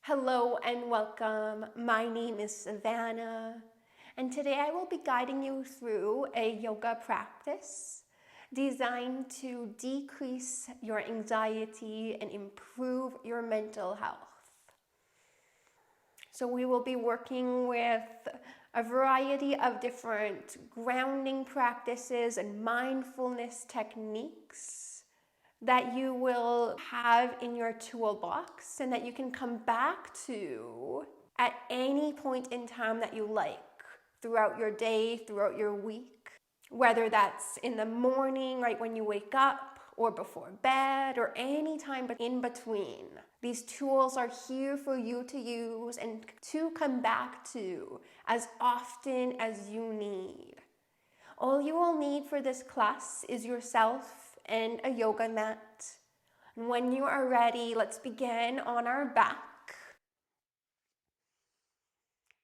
Hello and welcome. My name is Savannah, and today I will be guiding you through a yoga practice designed to decrease your anxiety and improve your mental health. So we will be working with a variety of different grounding practices and mindfulness techniques that you will have in your toolbox and that you can come back to at any point in time that you like throughout your day, throughout your week, whether that's in the morning, right when you wake up, or before bed, or any time in between. These tools are here for you to use and to come back to as often as you need. All you will need for this class is yourself and a yoga mat. And when you are ready, let's begin on our back.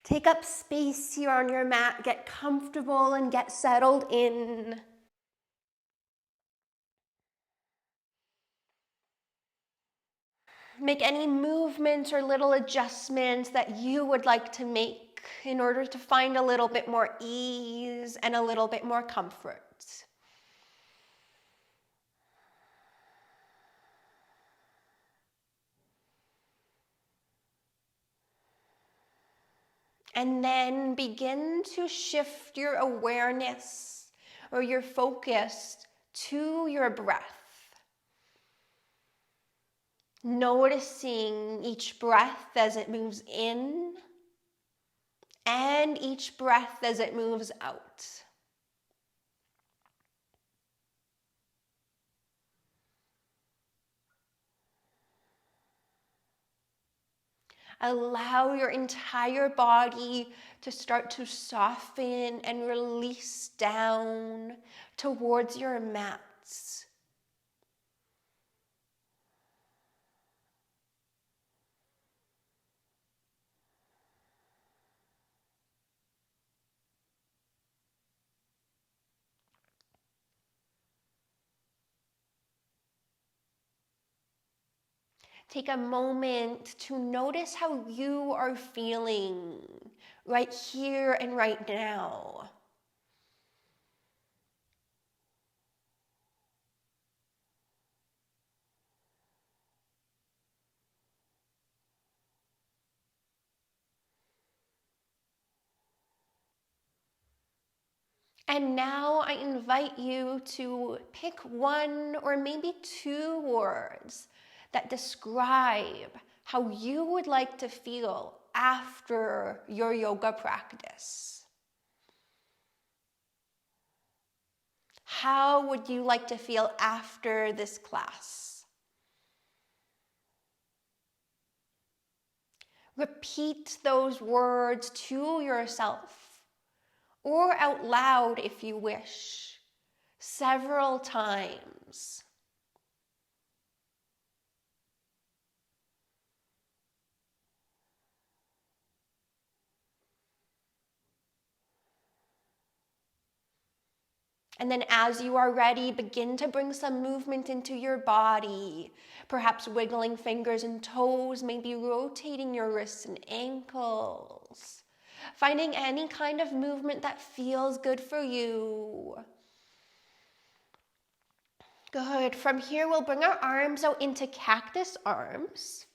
Take up space here on your mat, get comfortable and get settled in. Make any movements or little adjustments that you would like to make in order to find a little bit more ease and a little bit more comfort. And then begin to shift your awareness or your focus to your breath. Noticing each breath as it moves in and each breath as it moves out. Allow your entire body to start to soften and release down towards your mats. Take a moment to notice how you are feeling right here and right now. And now I invite you to pick one or maybe two words that describe how you would like to feel after your yoga practice. How would you like to feel after this class? Repeat those words to yourself or out loud if you wish, several times. And then as you are ready, begin to bring some movement into your body, perhaps wiggling fingers and toes, maybe rotating your wrists and ankles, finding any kind of movement that feels good for you. Good. From here, we'll bring our arms out into cactus arms.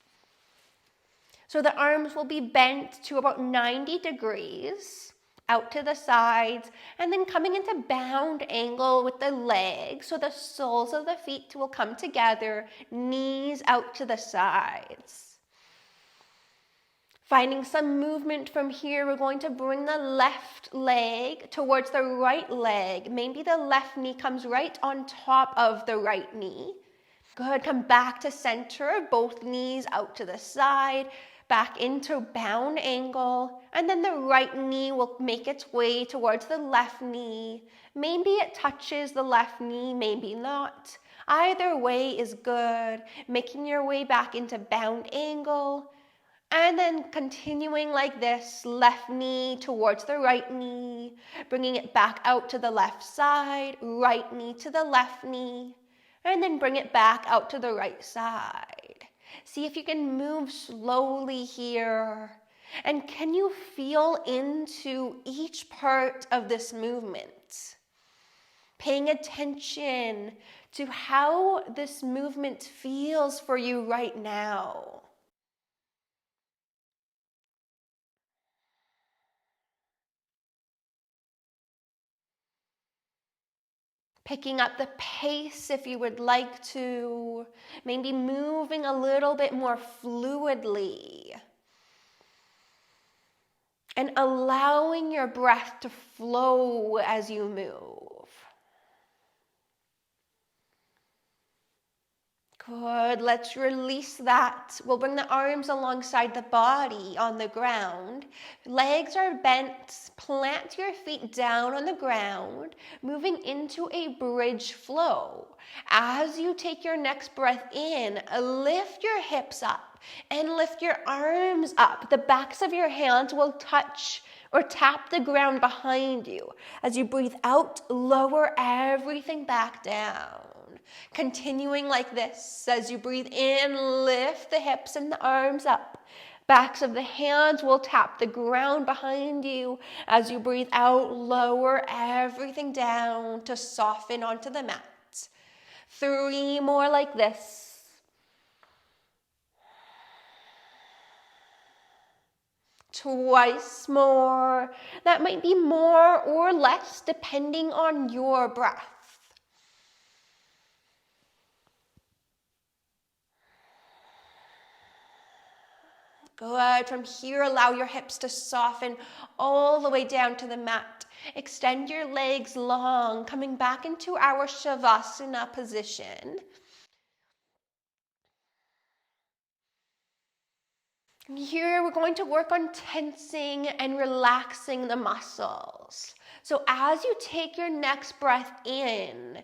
So the arms will be bent to about 90 degrees. Out to the sides, and then coming into bound angle with the legs, so the soles of the feet will come together, knees out to the sides. Finding some movement from here, we're going to bring the left leg towards the right leg. Maybe the left knee comes right on top of the right knee. Good, come back to center, both knees out to the side, back into bound angle, and then the right knee will make its way towards the left knee. Maybe it touches the left knee, maybe not. Either way is good. Making your way back into bound angle, and then continuing like this, left knee towards the right knee, bringing it back out to the left side, right knee to the left knee, and then bring it back out to the right side. See if you can move slowly here. And can you feel into each part of this movement? Paying attention to how this movement feels for you right now. Picking up the pace if you would like to, maybe moving a little bit more fluidly. And allowing your breath to flow as you move. Good, let's release that. We'll bring the arms alongside the body on the ground. Legs are bent, plant your feet down on the ground, moving into a bridge flow. As you take your next breath in, lift your hips up and lift your arms up. The backs of your hands will touch or tap the ground behind you. As you breathe out, lower everything back down. Continuing like this, as you breathe in, lift the hips and the arms up. Backs of the hands will tap the ground behind you. As you breathe out, lower everything down to soften onto the mat. 3 more like this. Twice more. That might be more or less depending on your breath. Good. From here, allow your hips to soften all the way down to the mat. Extend your legs long, coming back into our Shavasana position. Here, we're going to work on tensing and relaxing the muscles. So as you take your next breath in,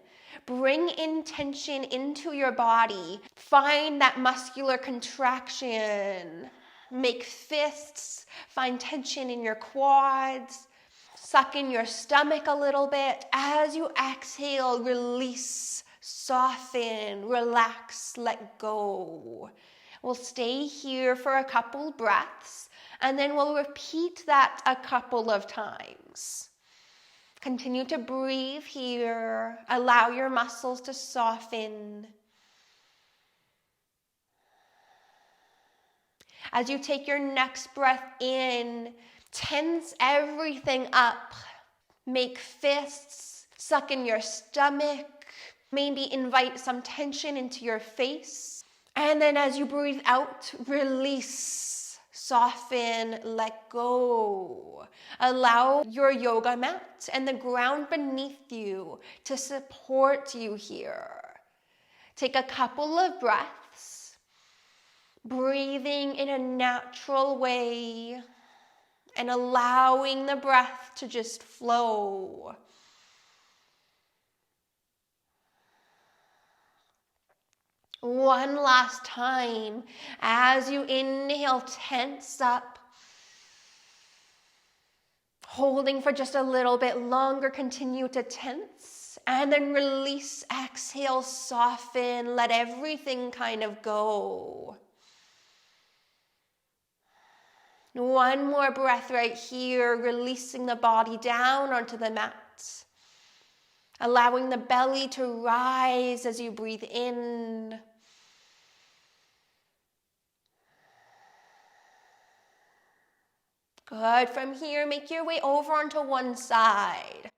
bring in tension into your body. Find that muscular contraction. Make fists, find tension in your quads, suck in your stomach a little bit. As you exhale, release, soften, relax, let go. We'll stay here for a couple breaths, and then we'll repeat that a couple of times. Continue to breathe here. Allow your muscles to soften. As you take your next breath in, tense everything up. Make fists, suck in your stomach. Maybe invite some tension into your face. And then as you breathe out, release, soften, let go. Allow your yoga mat and the ground beneath you to support you here. Take a couple of breaths, breathing in a natural way and allowing the breath to just flow. One last time. As you inhale, tense up. Holding for just a little bit longer, continue to tense. And then release, exhale, soften, let everything kind of go. One more breath right here, releasing the body down onto the mat. Allowing the belly to rise as you breathe in. Good. From here, make your way over onto one side.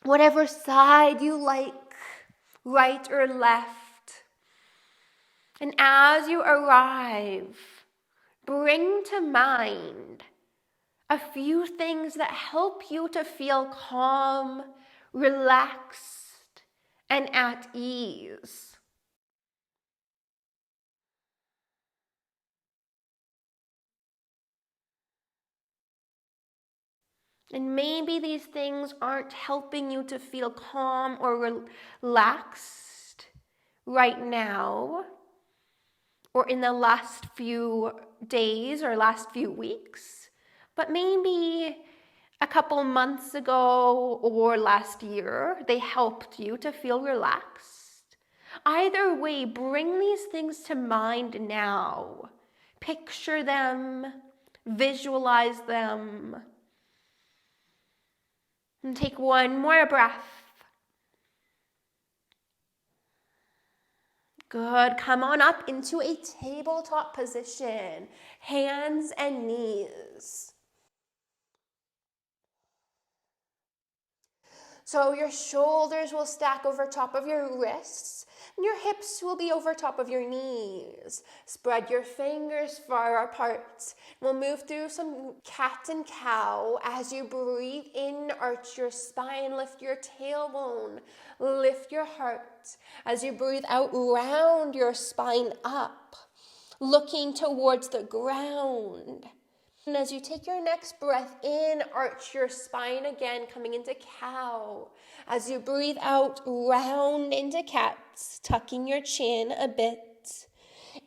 Whatever side you like, right or left. And as you arrive, bring to mind a few things that help you to feel calm, relaxed, and at ease. And maybe these things aren't helping you to feel calm or relaxed right now, or in the last few days or last few weeks, but maybe a couple months ago or last year, they helped you to feel relaxed. Either way, bring these things to mind now. Picture them, visualize them, and take one more breath. Good. Come on up into a tabletop position, hands and knees. So your shoulders will stack over top of your wrists, and your hips will be over top of your knees. Spread your fingers far apart. We'll move through some cat and cow. As you breathe in, arch your spine, lift your tailbone, lift your heart. As you breathe out, round your spine up, looking towards the ground. And as you take your next breath in, arch your spine again, coming into cow. As you breathe out, round into cats, tucking your chin a bit.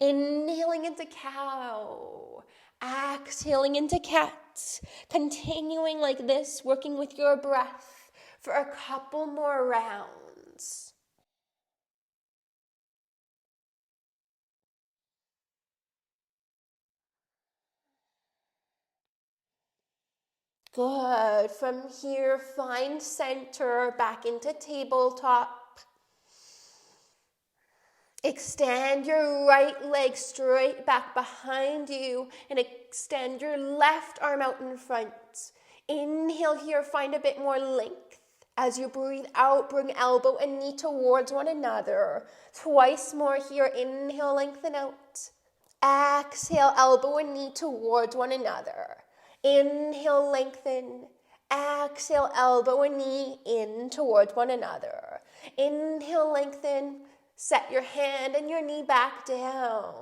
Inhaling into cow. Exhaling into cat. Continuing like this, working with your breath for a couple more rounds. Good. From here, find center, back into tabletop. Extend your right leg straight back behind you and extend your left arm out in front. Inhale here, find a bit more length. As you breathe out, bring elbow and knee towards one another. Twice more here. Inhale, lengthen out. Exhale, elbow and knee towards one another. Inhale, lengthen. Exhale, elbow and knee in towards one another. Inhale, lengthen. Set your hand and your knee back down.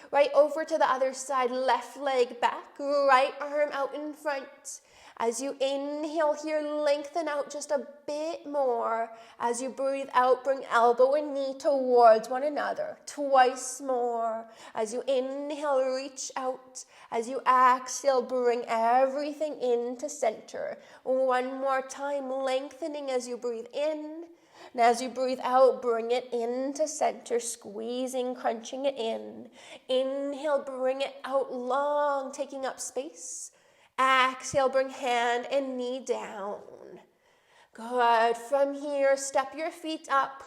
Right over to the other side, left leg back, right arm out in front. As you inhale here, lengthen out just a bit more. As you breathe out, bring elbow and knee towards one another. Twice more. As you inhale, reach out. As you exhale, bring everything into center. One more time, lengthening as you breathe in. And as you breathe out, bring it into center, squeezing, crunching it in. Inhale, bring it out long, taking up space. Exhale, bring hand and knee down. Good. From here, step your feet up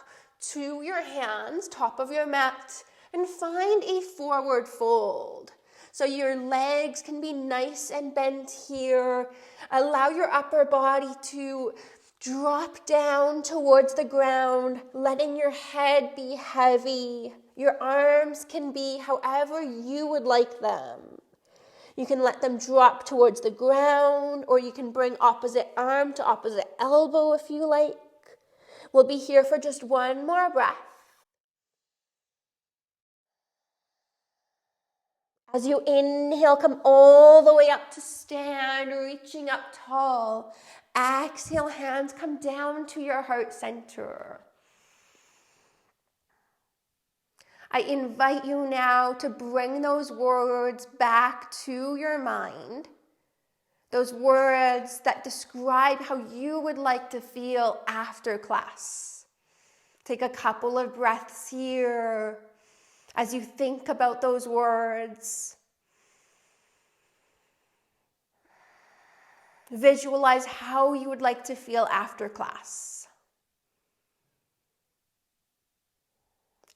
to your hands, top of your mat, and find a forward fold. So your legs can be nice and bent here. Allow your upper body to drop down towards the ground, letting your head be heavy. Your arms can be however you would like them. You can let them drop towards the ground, or you can bring opposite arm to opposite elbow if you like. We'll be here for just one more breath. As you inhale, come all the way up to stand, reaching up tall. Exhale, hands come down to your heart center. I invite you now to bring those words back to your mind. Those words that describe how you would like to feel after class. Take a couple of breaths here as you think about those words. Visualize how you would like to feel after class.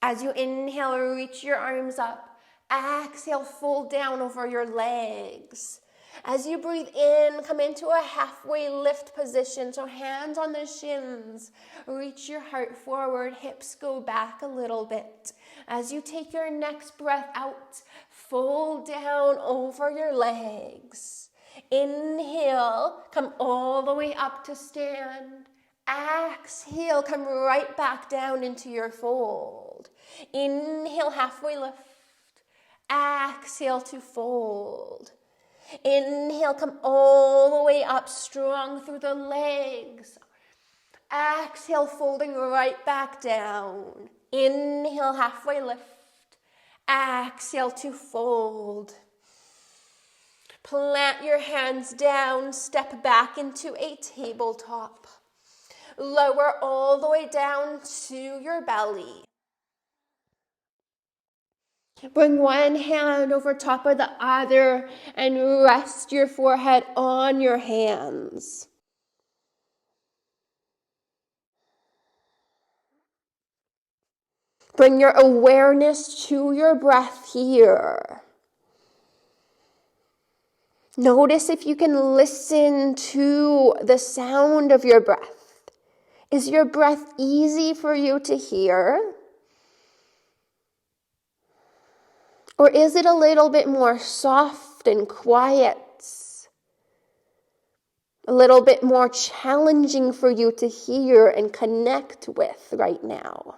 As you inhale, reach your arms up. Exhale, fold down over your legs. As you breathe in, come into a halfway lift position. So hands on the shins. Reach your heart forward. Hips go back a little bit. As you take your next breath out, fold down over your legs. Inhale, come all the way up to stand. Exhale, come right back down into your fold. Inhale, halfway lift. Exhale to fold. Inhale, come all the way up, strong through the legs. Exhale, folding right back down. Inhale, halfway lift. Exhale to fold. Plant your hands down, step back into a tabletop. Lower all the way down to your belly. Bring one hand over top of the other and rest your forehead on your hands. Bring your awareness to your breath here. Notice if you can listen to the sound of your breath. Is your breath easy for you to hear? Or is it a little bit more soft and quiet? A little bit more challenging for you to hear and connect with right now?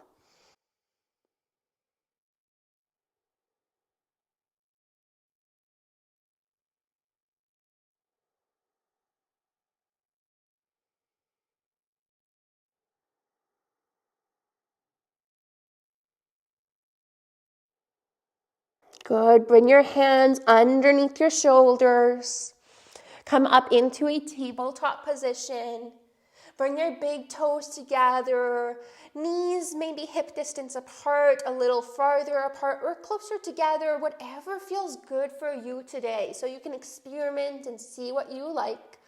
Good. Bring your hands underneath your shoulders. Come up into a tabletop position. Bring your big toes together. Knees maybe hip distance apart, a little farther apart, or closer together, whatever feels good for you today. So you can experiment and see what you like.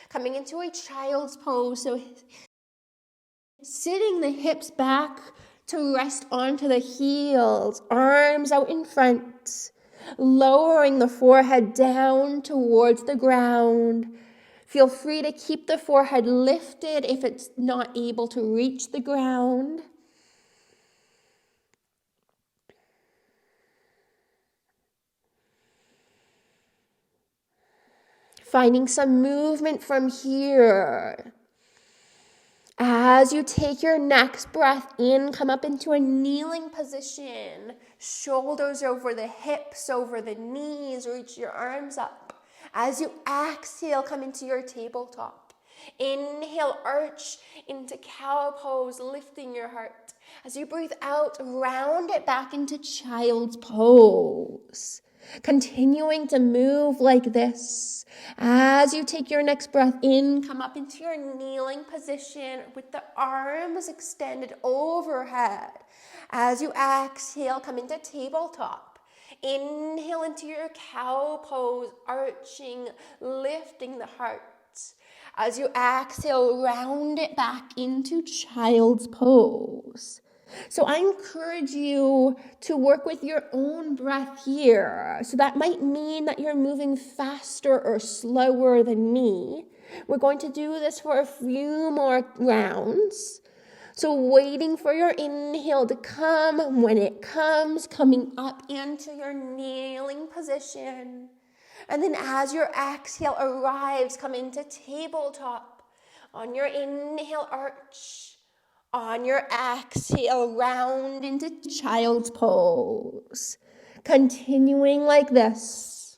Coming into a child's pose. So sitting the hips back to rest onto the heels, arms out in front, lowering the forehead down towards the ground. Feel free to keep the forehead lifted if it's not able to reach the ground. Finding some movement from here. As you take your next breath in, come up into a kneeling position. Shoulders over the hips, over the knees, reach your arms up. As you exhale, come into your tabletop. Inhale, arch into cow pose, lifting your heart. As you breathe out, round it back into child's pose. Continuing to move like this. As you take your next breath in, come up into your kneeling position with the arms extended overhead. As you exhale, come into tabletop. Inhale into your cow pose, arching, lifting the heart. As you exhale, round it back into child's pose. So I encourage you to work with your own breath here. So that might mean that you're moving faster or slower than me. We're going to do this for a few more rounds. So waiting for your inhale to come. When it comes, coming up into your kneeling position. And then as your exhale arrives, come into tabletop. On your inhale, arch. On your exhale, round into child's pose. Continuing like this.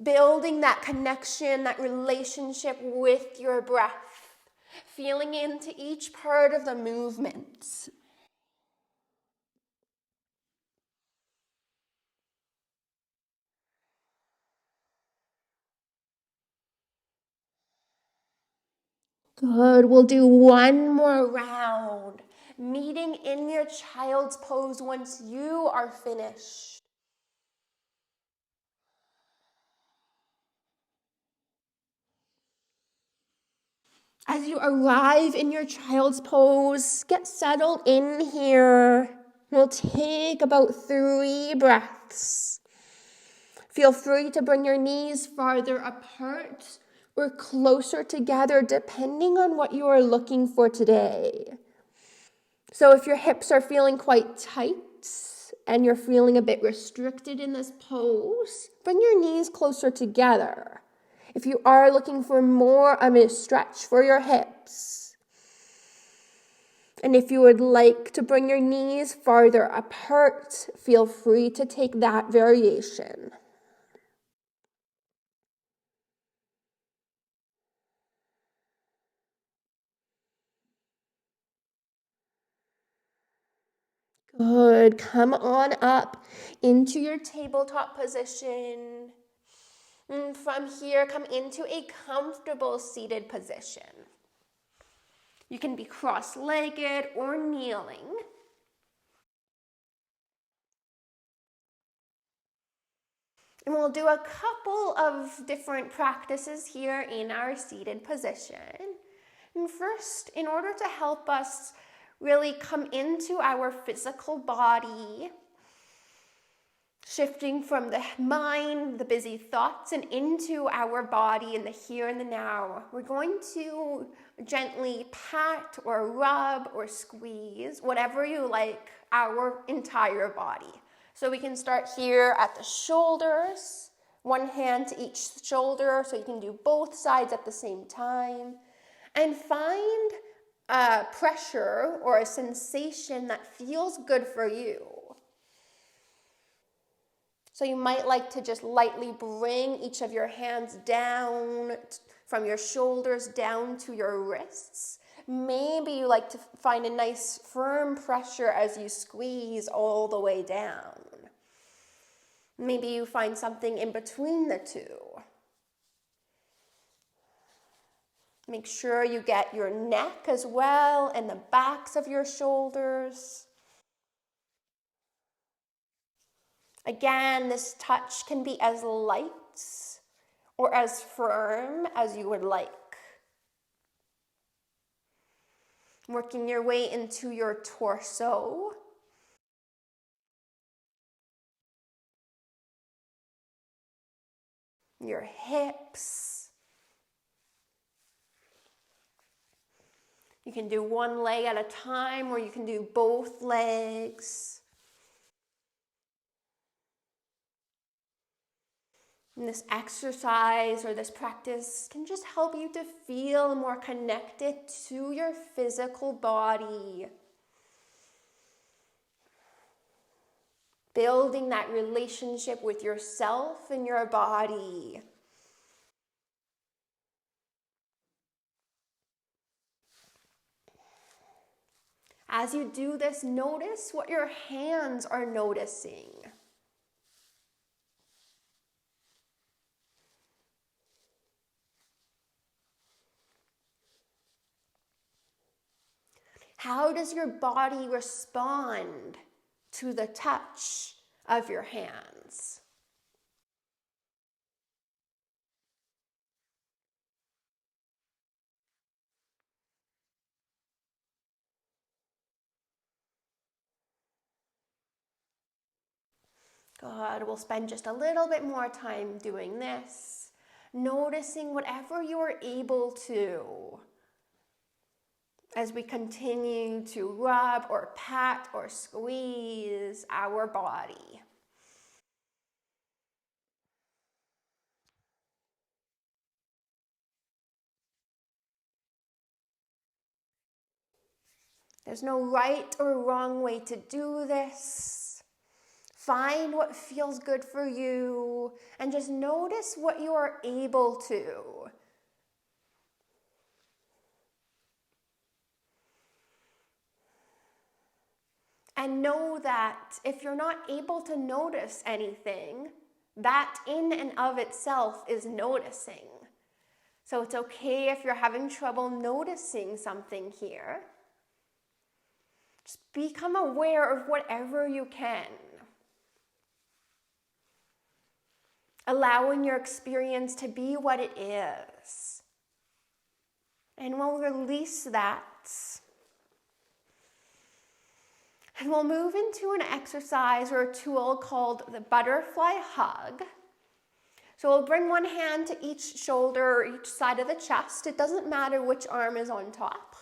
Building that connection, that relationship with your breath. Feeling into each part of the movement. Good. We'll do one more round. Meeting in your child's pose once you are finished. As you arrive in your child's pose, get settled in here. We'll take about 3 breaths. Feel free to bring your knees farther apart or closer together, depending on what you are looking for today. So if your hips are feeling quite tight and you're feeling a bit restricted in this pose, bring your knees closer together. If you are looking for more of a stretch for your hips, and if you would like to bring your knees farther apart, feel free to take that variation. Good. Come on up into your tabletop position. And from here, come into a comfortable seated position. You can be cross-legged or kneeling. And we'll do a couple of different practices here in our seated position. And first, in order to help us really come into our physical body, shifting from the mind, the busy thoughts, and into our body in the here and the now, we're going to gently pat or rub or squeeze, whatever you like, our entire body. So we can start here at the shoulders, one hand to each shoulder, so you can do both sides at the same time, and find a pressure or a sensation that feels good for you. So you might like to just lightly bring each of your hands down from your shoulders down to your wrists. Maybe you like to find a nice firm pressure as you squeeze all the way down. Maybe you find something in between the two. Make sure you get your neck as well and the backs of your shoulders. Again, this touch can be as light or as firm as you would like. Working your way into your torso. Your hips. You can do one leg at a time, or you can do both legs. And this exercise or this practice can just help you to feel more connected to your physical body. Building that relationship with yourself and your body. As you do this, notice what your hands are noticing. How does your body respond to the touch of your hands? Good. We'll spend just a little bit more time doing this, noticing whatever you're able to as we continue to rub or pat or squeeze our body. There's no right or wrong way to do this. Find what feels good for you and just notice what you are able to. And know that if you're not able to notice anything, that in and of itself is noticing. So it's okay if you're having trouble noticing something here. Just become aware of whatever you can. Allowing your experience to be what it is. And we'll release that. And we'll move into an exercise or a tool called the butterfly hug. So we'll bring one hand to each shoulder or each side of the chest. It doesn't matter which arm is on top.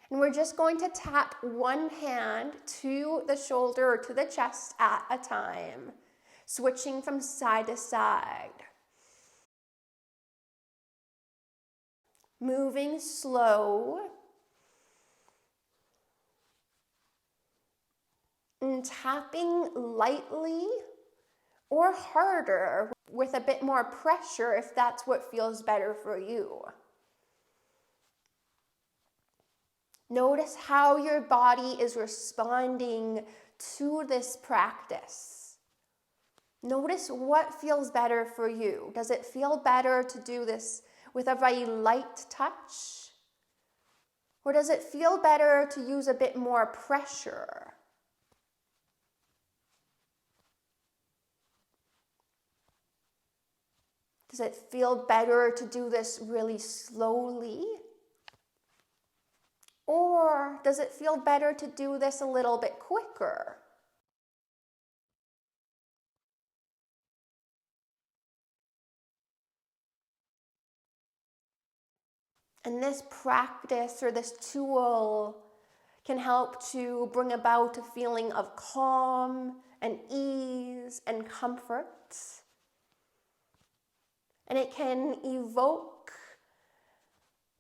And we're just going to tap one hand to the shoulder or to the chest at a time, switching from side to side. Moving slow. And tapping lightly or harder with a bit more pressure if that's what feels better for you. Notice how your body is responding to this practice. Notice what feels better for you. Does it feel better to do this with a very light touch? Or does it feel better to use a bit more pressure? Does it feel better to do this really slowly? Or does it feel better to do this a little bit quicker? And this practice or this tool can help to bring about a feeling of calm and ease and comfort. And it can evoke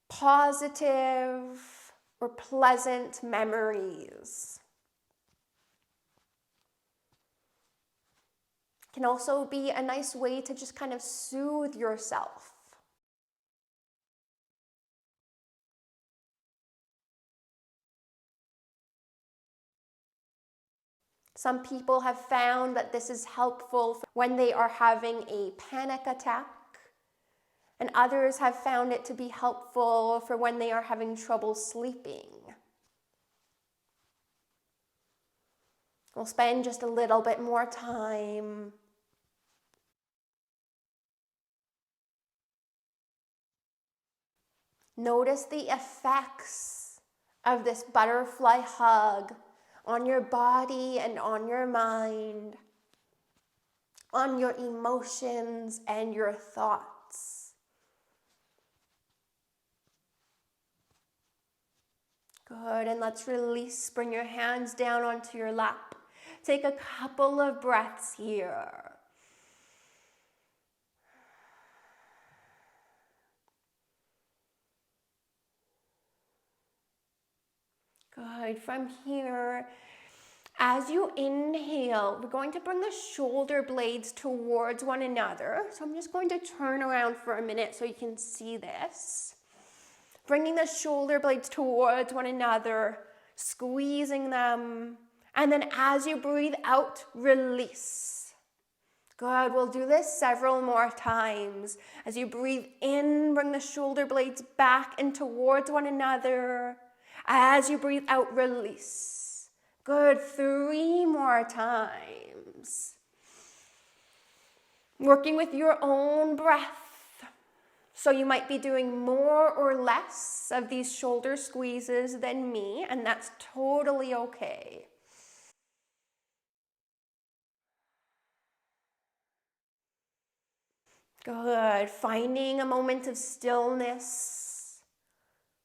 positive or pleasant memories. It can also be a nice way to just kind of soothe yourself. Some people have found that this is helpful when they are having a panic attack, and others have found it to be helpful for when they are having trouble sleeping. We'll spend just a little bit more time. Notice the effects of this butterfly hug on your body and on your mind, on your emotions and your thoughts. Good, and let's release. Bring your hands down onto your lap. Take a couple of breaths here. Good. From here, as you inhale, we're going to bring the shoulder blades towards one another. So I'm just going to turn around for a minute so you can see this. Bringing the shoulder blades towards one another, squeezing them. And then as you breathe out, release. Good. We'll do this several more times. As you breathe in, bring the shoulder blades back and towards one another. As you breathe out, release. Good. 3 more times. Working with your own breath. So you might be doing more or less of these shoulder squeezes than me, and that's totally okay. Good. Finding a moment of stillness.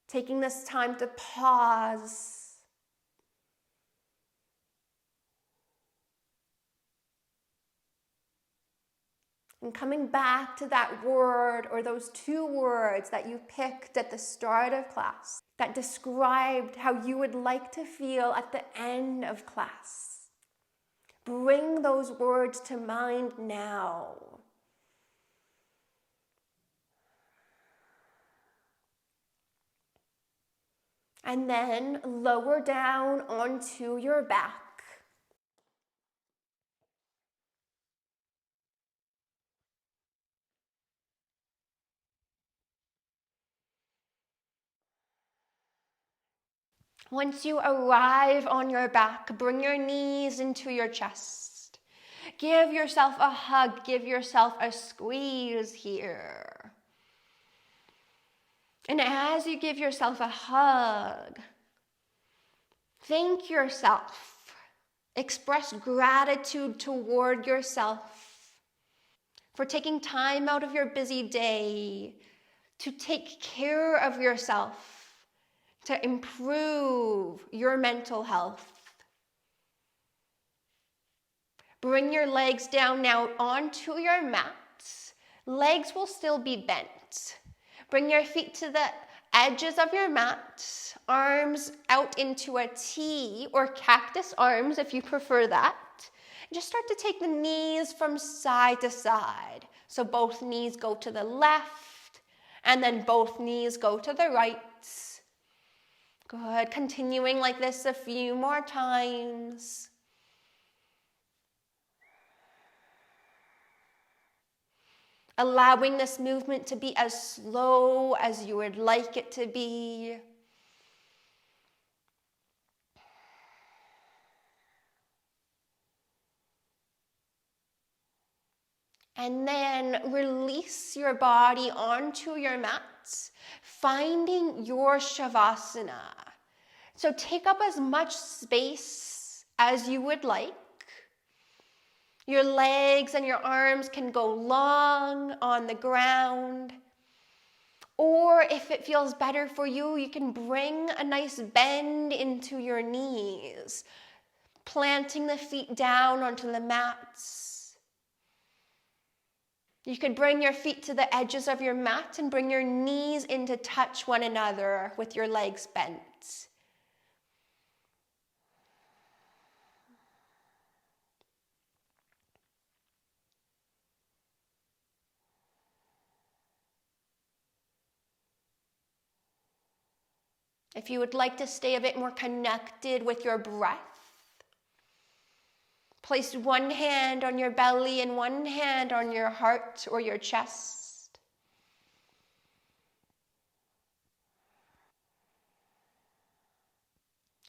Taking this time to pause. And coming back to that word or those 2 words that you picked at the start of class that described how you would like to feel at the end of class. Bring those words to mind now. And then lower down onto your back. Once you arrive on your back, bring your knees into your chest. Give yourself a hug, give yourself a squeeze here. And as you give yourself a hug, thank yourself. Express gratitude toward yourself for taking time out of your busy day to take care of yourself, to improve your mental health. Bring your legs down now onto your mat. Legs will still be bent. Bring your feet to the edges of your mat, arms out into a T or cactus arms if you prefer that. Just start to take the knees from side to side. So both knees go to the left and then both knees go to the right. Good. Continuing like this a few more times. Allowing this movement to be as slow as you would like it to be. And then release your body onto your mat, finding your Shavasana. So take up as much space as you would like. Your legs and your arms can go long on the ground. Or if it feels better for you, you can bring a nice bend into your knees, planting the feet down onto the mats. You could bring your feet to the edges of your mat and bring your knees in to touch one another with your legs bent. If you would like to stay a bit more connected with your breath, place one hand on your belly and one hand on your heart or your chest.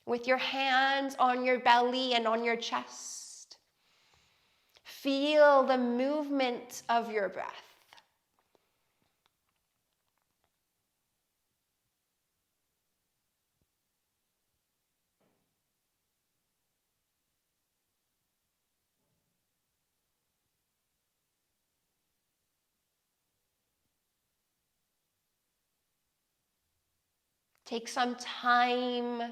With your hands on your belly and on your chest, feel the movement of your breath. Take some time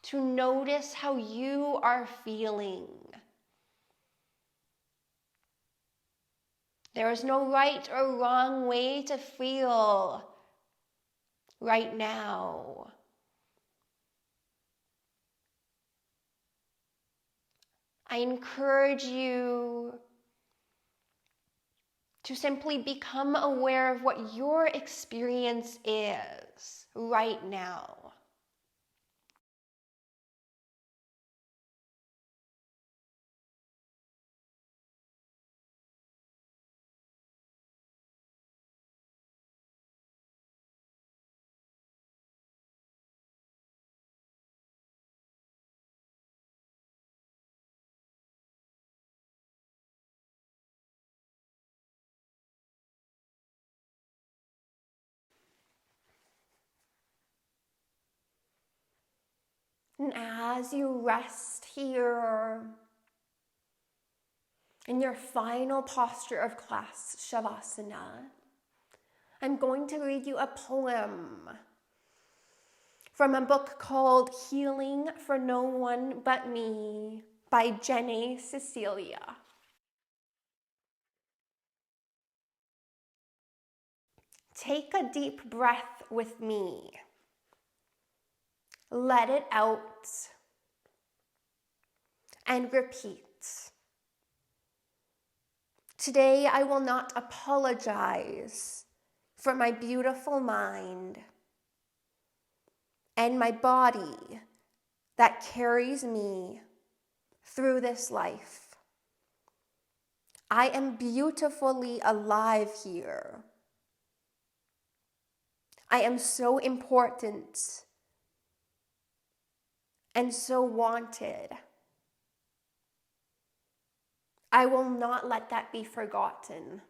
to notice how you are feeling. There is no right or wrong way to feel right now. I encourage you to simply become aware of what your experience is right now. And as you rest here in your final posture of class, Shavasana, I'm going to read you a poem from a book called Healing for No One But Me by Jenny Cecilia. Take a deep breath with me. Let it out and repeat. Today I will not apologize for my beautiful mind and my body that carries me through this life. I am beautifully alive here. I am so important and so wanted. I will not let that be forgotten.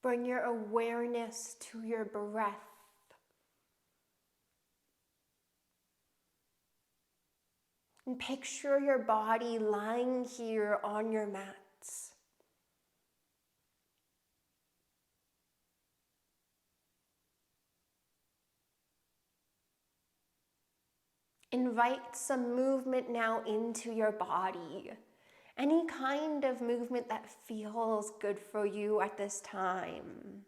Bring your awareness to your breath. And picture your body lying here on your mats. Invite some movement now into your body. Any kind of movement that feels good for you at this time.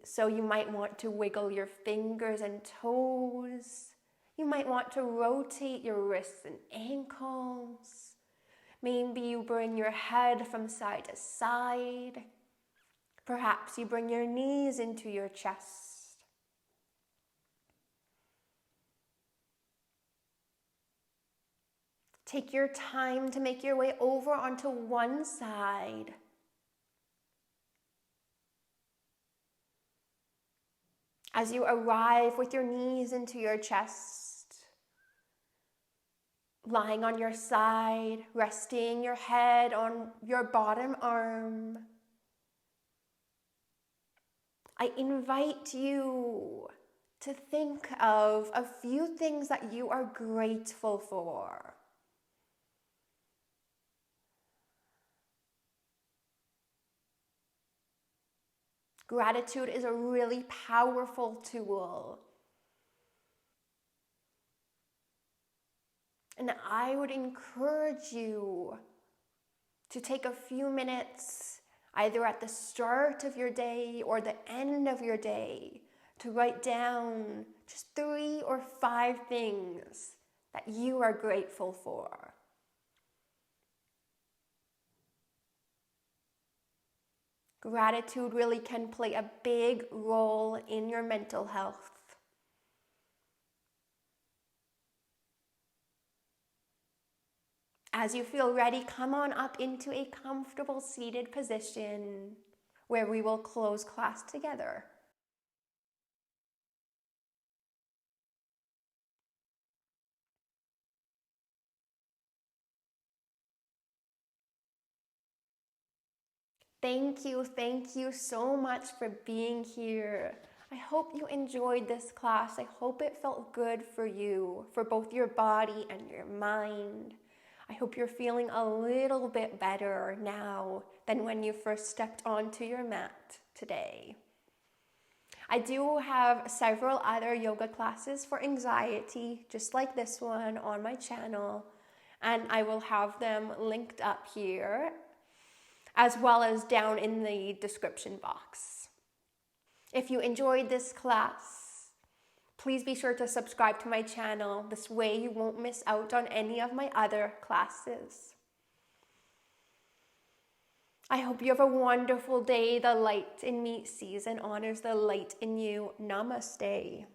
So you might want to wiggle your fingers and toes. You might want to rotate your wrists and ankles. Maybe you bring your head from side to side. Perhaps you bring your knees into your chest. Take your time to make your way over onto one side. As you arrive with your knees into your chest, lying on your side, resting your head on your bottom arm, I invite you to think of a few things that you are grateful for. Gratitude is a really powerful tool. And I would encourage you to take a few minutes, either at the start of your day or the end of your day, to write down just 3 or 5 things that you are grateful for. Gratitude really can play a big role in your mental health. As you feel ready, come on up into a comfortable seated position where we will close class together. Thank you so much for being here. I hope you enjoyed this class. I hope it felt good for you, for both your body and your mind. I hope you're feeling a little bit better now than when you first stepped onto your mat today. I do have several other yoga classes for anxiety, just like this one, on my channel, and I will have them linked up here, as well as down in the description box. If you enjoyed this class, please be sure to subscribe to my channel. This way you won't miss out on any of my other classes. I hope you have a wonderful day. The light in me sees and honors the light in you. Namaste.